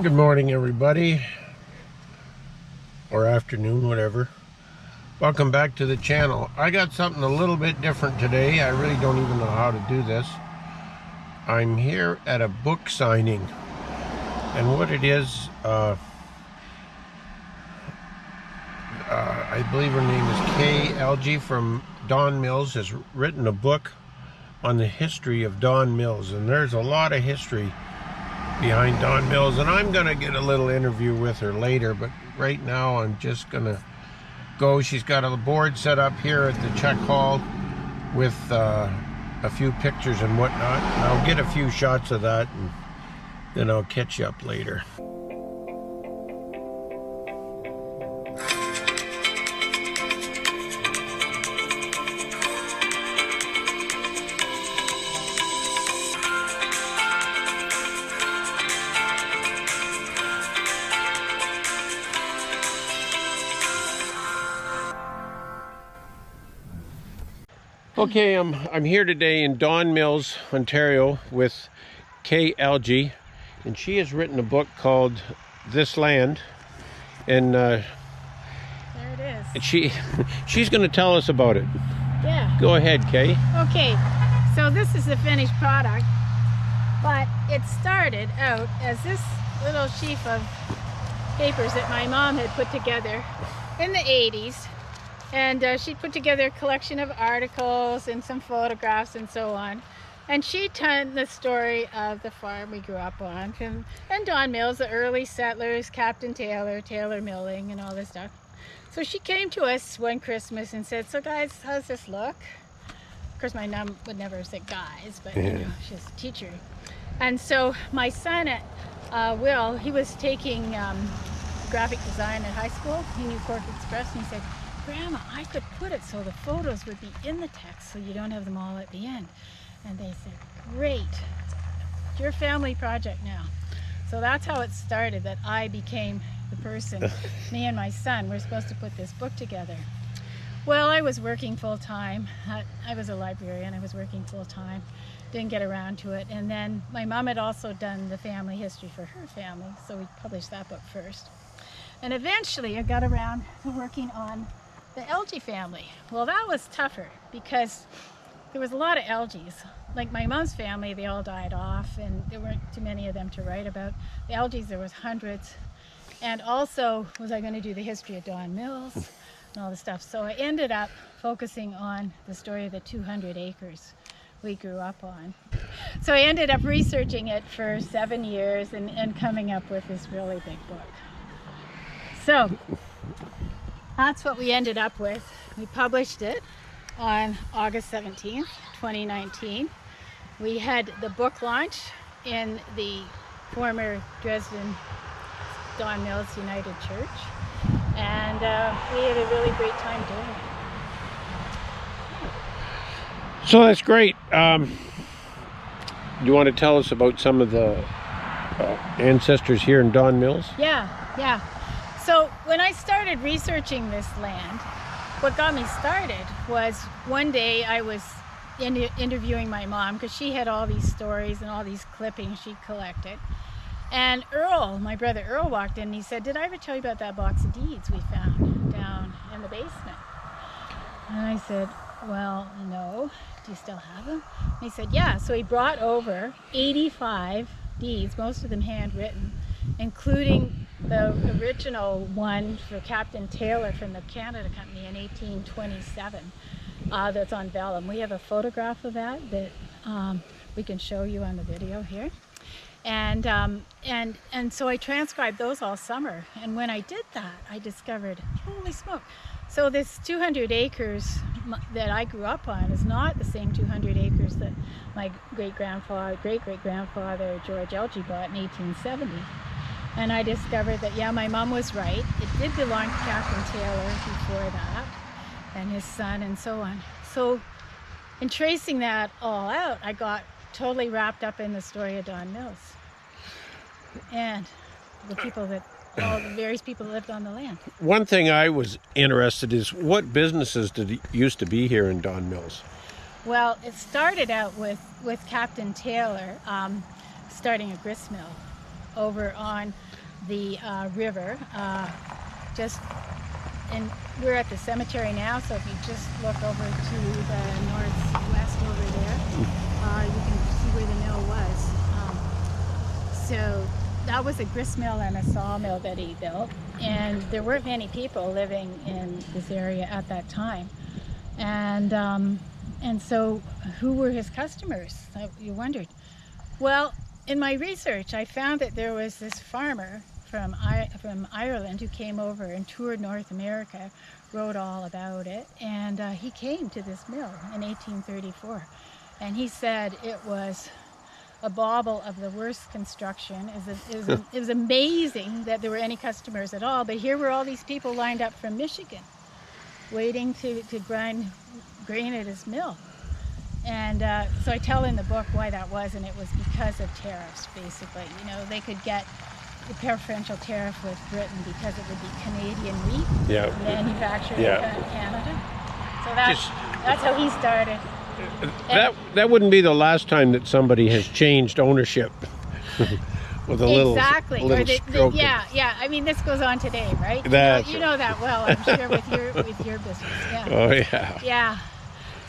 Good morning, everybody, or afternoon, whatever. Welcome back to the channel. I got something a little bit different today. I really don't even know how to do this. I'm here at a book signing, and what it is, I believe her name is Kae Elgie from Dawn Mills, has written a book on the history of Dawn Mills, and there's a lot of history behind Dawn Mills, and I'm gonna get a little interview with her later, but right now I'm just gonna go. She's got a board set up here at the check hall with a few pictures and whatnot. I'll get a few shots of that and then I'll catch you up later. Okay, I'm here today in Dawn Mills, Ontario with Kae Elgie, and she has written a book called This Land, and there it is. and she's going to tell us about it. Yeah. Go ahead, Kae. Okay, so this is the finished product, but it started out as this little sheaf of papers that my mom had put together in the 80s. And she put together a collection of articles and some photographs and so on. And she told the story of the farm we grew up on. And Dawn Mills, the early settlers, Captain Taylor, Taylor Milling, and all this stuff. So she came to us one Christmas and said, "So guys, how's this look?" Of course, my mom would never say guys, but you know, she's a teacher. And so my son, Will, he was taking graphic design at high school. He knew Cork Express, and he said, "Grandma, I could put it so the photos would be in the text so you don't have them all at the end." And they said, "Great, it's your family project now." So that's how it started, that I became the person, me and my son were supposed to put this book together. Well, I was working full-time. I was a librarian. I was working full-time, didn't get around to it. And then my mom had also done the family history for her family, so we published that book first. And eventually I got around to working on the Elgie family. Well, that was tougher because there was a lot of Elgies. Like my mom's family, they all died off and there weren't too many of them to write about. The Elgies, there was hundreds. And also, was I going to do the history of Dawn Mills and all this stuff. So I ended up focusing on the story of the 200 acres we grew up on. So I ended up researching it for 7 years and coming up with this really big book. So that's what we ended up with. We published it on August 17th, 2019. We had the book launch in the former Dresden Dawn Mills United Church, and we had a really great time doing it. So that's great. You want to tell us about some of the ancestors here in Dawn Mills? Yeah. So when I started researching this land, what got me started was one day I was interviewing my mom because she had all these stories and all these clippings she collected. And Earl, my brother Earl, walked in and he said, "Did I ever tell you about that box of deeds we found down in the basement?" And I said, "Well, no. Do you still have them?" And he said, "Yeah." So he brought over 85 deeds, most of them handwritten, including the original one for Captain Taylor from the Canada Company in 1827 that's on vellum. We have a photograph of that we can show you on the video here. And so I transcribed those all summer. And when I did that, I discovered, holy smoke. So this 200 acres that I grew up on is not the same 200 acres that my great-great-grandfather George Elgie bought in 1870. And I discovered that, yeah, my mom was right. It did belong to Captain Taylor before that, and his son, and so on. So in tracing that all out, I got totally wrapped up in the story of Dawn Mills and the people that, all the various people that lived on the land. One thing I was interested is, what businesses did it used to be here in Dawn Mills? Well, it started out with Captain Taylor starting a grist mill over on the river. And we're at the cemetery now, so if you just look over to the northwest over there, you can see where the mill was. So that was a grist mill and a sawmill that he built, and there weren't many people living in this area at that time. And so who were his customers? You wondered. Well, in my research, I found that there was this farmer from Ireland who came over and toured North America, wrote all about it, and he came to this mill in 1834. And he said it was a bauble of the worst construction. It was amazing that there were any customers at all, but here were all these people lined up from Michigan waiting to grind grain at his mill. And so I tell in the book why that was, and it was because of tariffs, basically. You know, they could get the preferential tariff with Britain because it would be Canadian wheat manufactured in Canada. So that's how he started. That wouldn't be the last time that somebody has changed ownership with a little stroke. Yeah. I mean, this goes on today, right? You know that well, I'm sure, with your business. Yeah. Oh yeah. Yeah.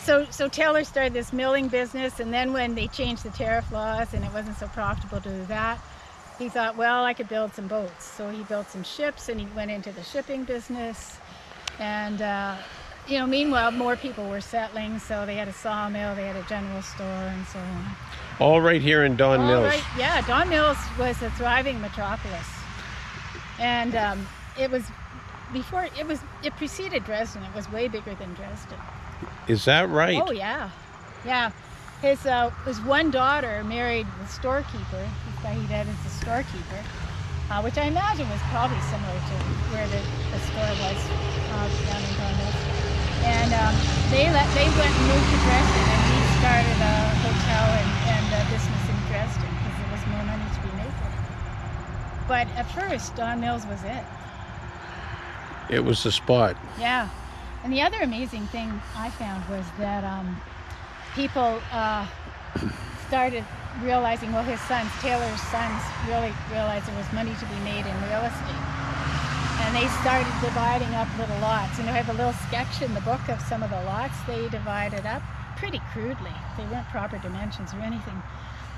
So Taylor started this milling business, and then when they changed the tariff laws and it wasn't so profitable to do that, he thought, well, I could build some boats. So he built some ships, and he went into the shipping business. And meanwhile, more people were settling, so they had a sawmill, they had a general store, and so on. All right here in Dawn Mills. Right, yeah, Dawn Mills was a thriving metropolis, and it preceded Dresden. It was way bigger than Dresden. Is that right? Oh yeah. His one daughter married the storekeeper. This guy he did as the storekeeper, which I imagine was probably similar to where the store was down in Dawn Mills. And they went and moved to Dresden, and he started a hotel and a business in Dresden because there was more money to be made there. But at first, Dawn Mills was it. It was the spot. Yeah. And the other amazing thing I found was that people started realizing, well, Taylor's sons really realized there was money to be made in real estate. And they started dividing up little lots. And I have a little sketch in the book of some of the lots they divided up pretty crudely. They weren't proper dimensions or anything.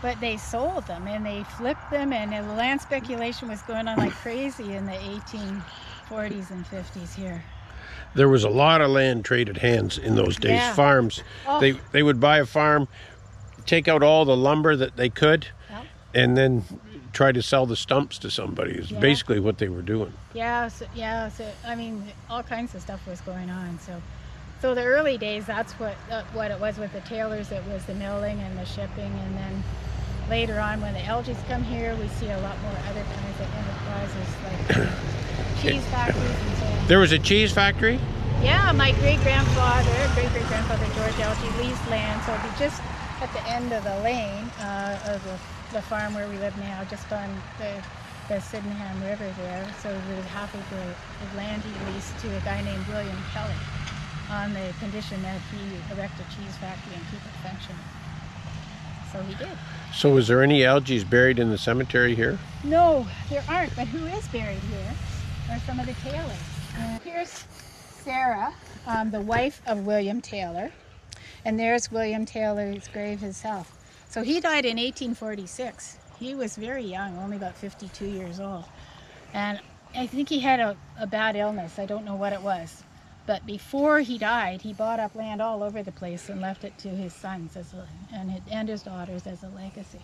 But they sold them and they flipped them, and the land speculation was going on like crazy in the 1840s and 50s here. There was a lot of land traded hands in those days. Yeah. Farms. Oh. They would buy a farm, take out all the lumber that they could, and then try to sell the stumps to somebody. Is basically what they were doing. So I mean, all kinds of stuff was going on. So the early days, that's what it was with the Taylors. It was the milling and the shipping, and then later on, when the Elgies come here, we see a lot more other kinds of enterprises like cheese factories and so on. There was a cheese factory? Yeah, my great-grandfather George Elgie leased land, so it'd be just at the end of the lane of the farm where we live now, just on the Sydenham River there. So there was half of the land he leased to a guy named William Kelly on the condition that he erect a cheese factory and keep it functioning. So he did. So is there any Elgies buried in the cemetery here? No, there aren't, but who is buried here are some of the Taylors. Here's Sarah, the wife of William Taylor, and there's William Taylor's grave himself. So he died in 1846. He was very young, only about 52 years old. And I think he had a bad illness. I don't know what it was. But before he died, he bought up land all over the place and left it to his sons and his daughters as a legacy.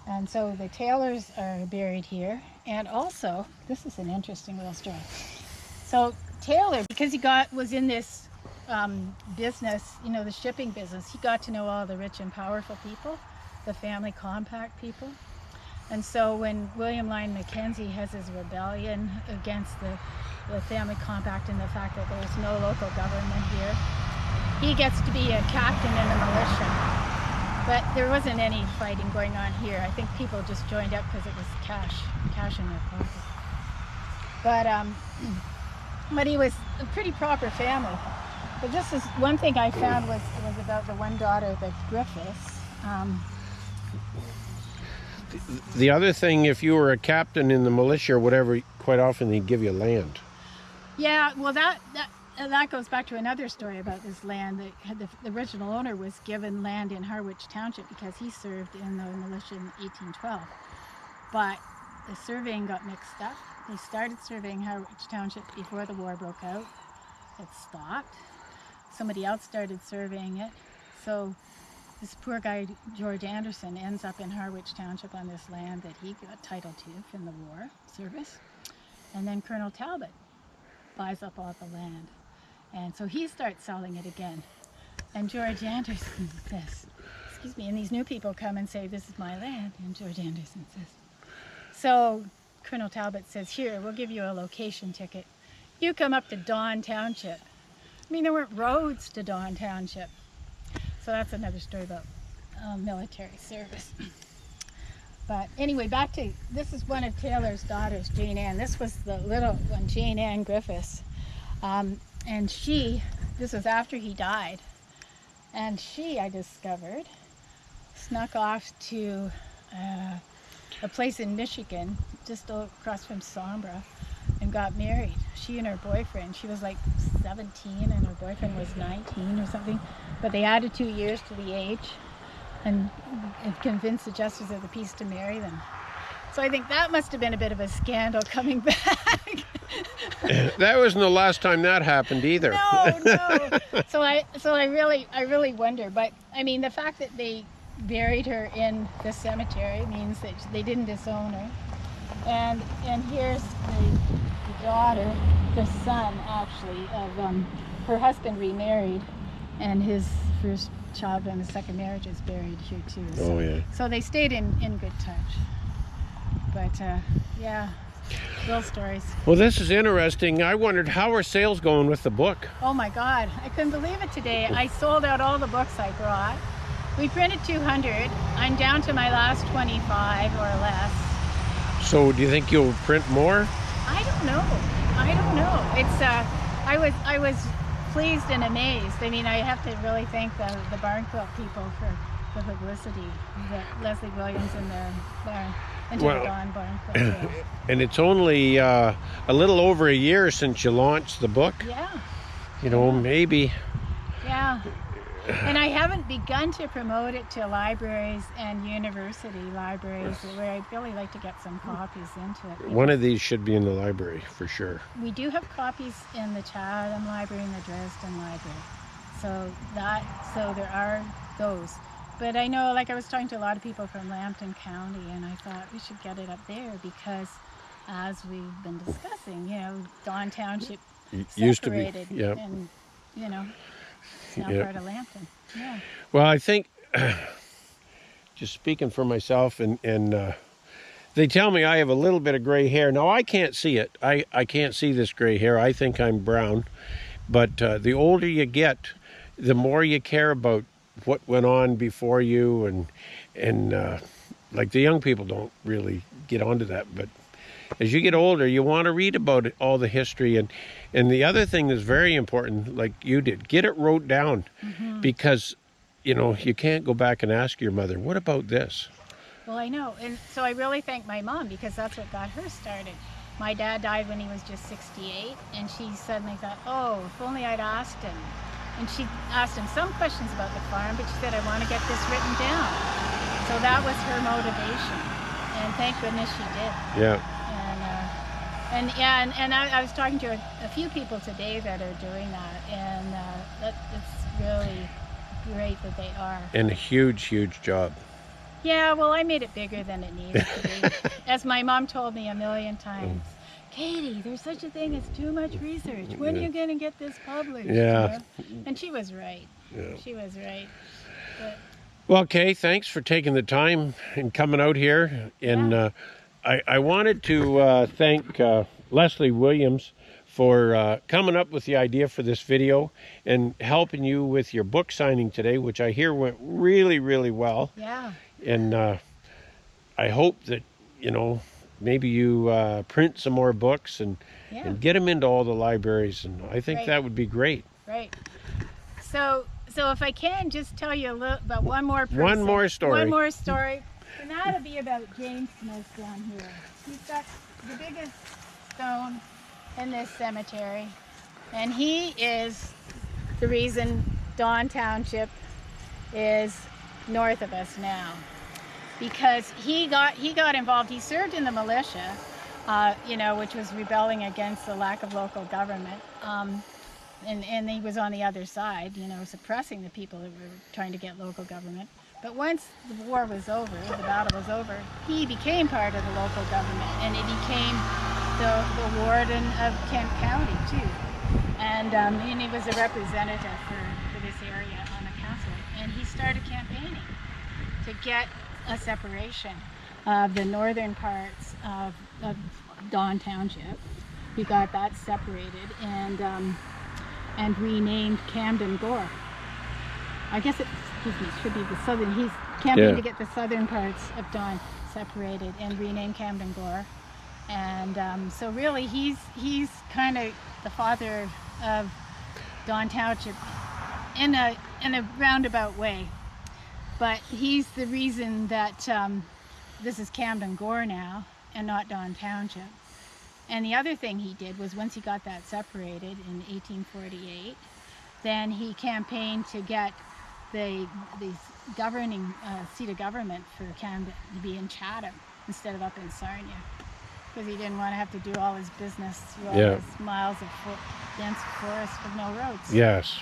And so the Taylors are buried here. And also, this is an interesting little story. So Taylor, because he was in this business, the shipping business, he got to know all the rich and powerful people, the family compact people. And so when William Lyon Mackenzie has his rebellion against the family compact and the fact that there's no local government here, he gets to be a captain in the militia. But there wasn't any fighting going on here. I think people just joined up because it was cash in their pocket. But he was a pretty proper family. But this is one thing I found was about the one daughter, the Griffiths. the other thing, if you were a captain in the militia or whatever, quite often they'd give you land. Yeah, well, that goes back to another story about this land. The original owner was given land in Harwich Township because he served in the militia in 1812. But the surveying got mixed up. They started surveying Harwich Township before the war broke out. It stopped. Somebody else started surveying it. So this poor guy, George Anderson, ends up in Harwich Township on this land that he got title to from the war service. And then Colonel Talbot buys up all the land. And so he starts selling it again. And George Anderson says, excuse me, and these new people come and say, this is my land. And George Anderson says, so Colonel Talbot says, here, we'll give you a location ticket. You come up to Dawn Township. I mean, there weren't roads to Dawn Township. So that's another story about military service. But anyway, back to, this is one of Taylor's daughters, Jane Ann. This was the little one, Jane Ann Griffiths. And this was after he died. And she, I discovered, snuck off to a place in Michigan, just across from Sombra, and got married. She and her boyfriend, she was like 17 and her boyfriend was 19 or something, but they added 2 years to the age and convinced the justice of the peace to marry them. So I think that must have been a bit of a scandal coming back. That wasn't the last time that happened either. No. So I really wonder. But I mean, the fact that they buried her in the cemetery means that they didn't disown her. And here's the daughter, the son actually of her husband remarried, and his first child in the second marriage is buried here too. So, oh yeah. So they stayed in good touch. But yeah, little stories. Well, this is interesting. I wondered, how are sales going with the book? Oh my God, I couldn't believe it today. I sold out all the books I brought. We printed 200. I'm down to my last 25 or less. So do you think you'll print more? I don't know. It's I was pleased and amazed. I mean, I have to really thank the Barn Quilt people for the publicity that Leslie Williams and the Barn and Dawn Barn Quilt. And it's only a little over a year since you launched the book. Yeah. You know, maybe. Yeah. And I haven't begun to promote it to libraries and university libraries where I'd really like to get some copies into it. One of these should be in the library for sure. We do have copies in the Chatham Library and the Dresden Library. So there are those. But I know, like I was talking to a lot of people from Lambton County, and I thought we should get it up there because, as we've been discussing, you know, Dawn Township used to be, and, you know, it's now part of Lambton. Yeah. Well, I think, just speaking for myself, and they tell me I have a little bit of gray hair. Now, I can't see it. I can't see this gray hair. I think I'm brown. But the older you get, the more you care about what went on before you, and like the young people don't really get onto that. But as you get older, you want to read about it, all the history. And the other thing that's very important, like you did, get it wrote down. Mm-hmm. Because, you know, you can't go back and ask your mother, what about this? Well, I know. And so I really thank my mom because that's what got her started. My dad died when he was just 68, and she suddenly thought, oh, if only I'd asked him. And she asked him some questions about the farm, but she said, I want to get this written down. So that was her motivation. And thank goodness she did. Yeah. And I was talking to a few people today that are doing that, and it's really great that they are. And a huge, huge job. Yeah, well, I made it bigger than it needed to be. As my mom told me a million times, Katie, there's such a thing as too much research. When are you going to get this published? Yeah. You know? And she was right. Yeah. She was right. But... Well, Kay, thanks for taking the time and coming out here. And I wanted to thank Leslie Williams for coming up with the idea for this video and helping you with your book signing today, which I hear went really, really well. Yeah. And I hope that, you know, maybe you print some more books and get them into all the libraries. And I think that would be great. Right. So if I can just tell you a little about one more person. One more story. One more story. And that'll be about James Smith down here. He's got the biggest stone in this cemetery. And he is the reason Dawn Township is north of us now. Because he got involved, he served in the militia, you know, which was rebelling against the lack of local government. And he was on the other side, you know, suppressing the people that were trying to get local government. But once the war was over, the battle was over, he became part of the local government, and he became the warden of Kent County too. And he was a representative for this area on the council. And he started campaigning to get a separation of the northern parts of Dawn Township. He got that separated and renamed Camden Gore. I guess it should be the southern. He's campaigned to get the southern parts of Dawn separated and renamed Camden Gore. And so really, he's kind of the father of Dawn Township in a roundabout way. But he's the reason that this is Camden Gore now and not Dawn Township. And the other thing he did was once he got that separated in 1848, then he campaigned to get the governing seat of government for Camden to be in Chatham instead of up in Sarnia, because he didn't want to have to do all his business through all those miles of dense forest with no roads. Yes.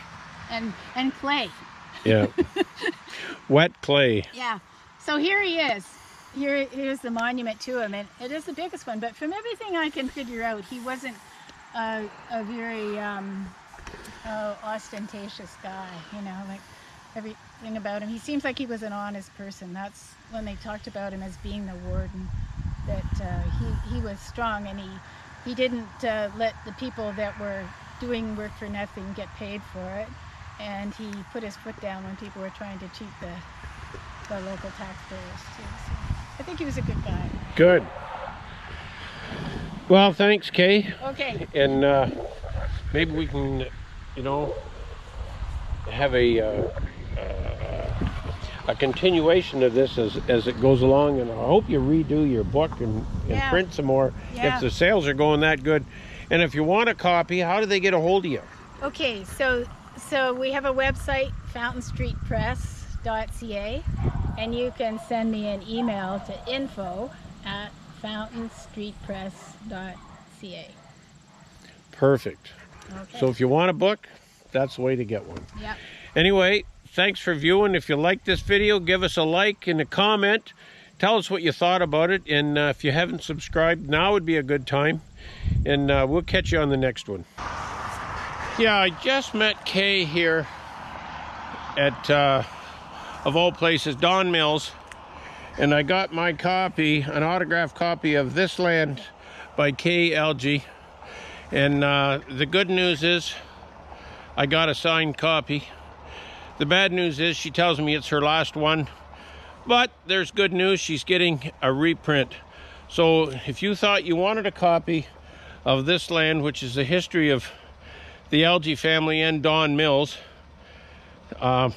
And clay. Yeah. Wet clay. Yeah. So here he is. Here's the monument to him, and it is the biggest one. But from everything I can figure out, he wasn't a very ostentatious guy. You know, like everything about him. He seems like he was an honest person. That's when they talked about him as being the warden. That he was strong, and he didn't let the people that were doing work for nothing get paid for it. And he put his foot down when people were trying to cheat the local taxpayers too. So I think he was a good guy. Good. Well, thanks, Kae. Okay. And maybe we can, you know, have a continuation of this as it goes along. And I hope you redo your book and print some more if the sales are going that good. And if you want a copy, how do they get a hold of you? Okay, so we have a website, fountainstreetpress.ca, and you can send me an email to info@fountainstreetpress.ca. Perfect. Okay. So if you want a book, that's the way to get one. Yep. Anyway, thanks for viewing. If you like this video, give us a like and a comment. Tell us what you thought about it. And if you haven't subscribed, now would be a good time. And we'll catch you on the next one. Yeah, I just met Kae here at, of all places, Dawn Mills. And I got my copy, an autographed copy of This Land by Kae Elgie. And the good news is I got a signed copy. The bad news is she tells me it's her last one. But there's good news, she's getting a reprint. So if you thought you wanted a copy of This Land, which is the history of the Elgie family and Dawn Mills, I'll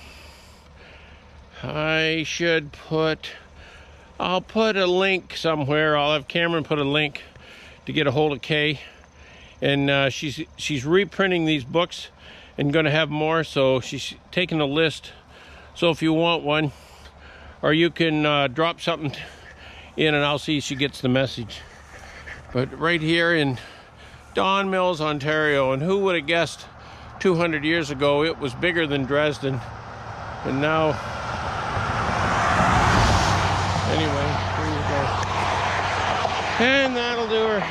put a link somewhere. I'll have Cameron put a link to get a hold of Kae. And she's reprinting these books and going to have more, so she's taking a list. So if you want one, or you can drop something in and I'll see if she gets the message. But right here in Dawn Mills, Ontario, and who would have guessed 200 years ago it was bigger than Dresden. And now, anyway, here you go. And that'll do her.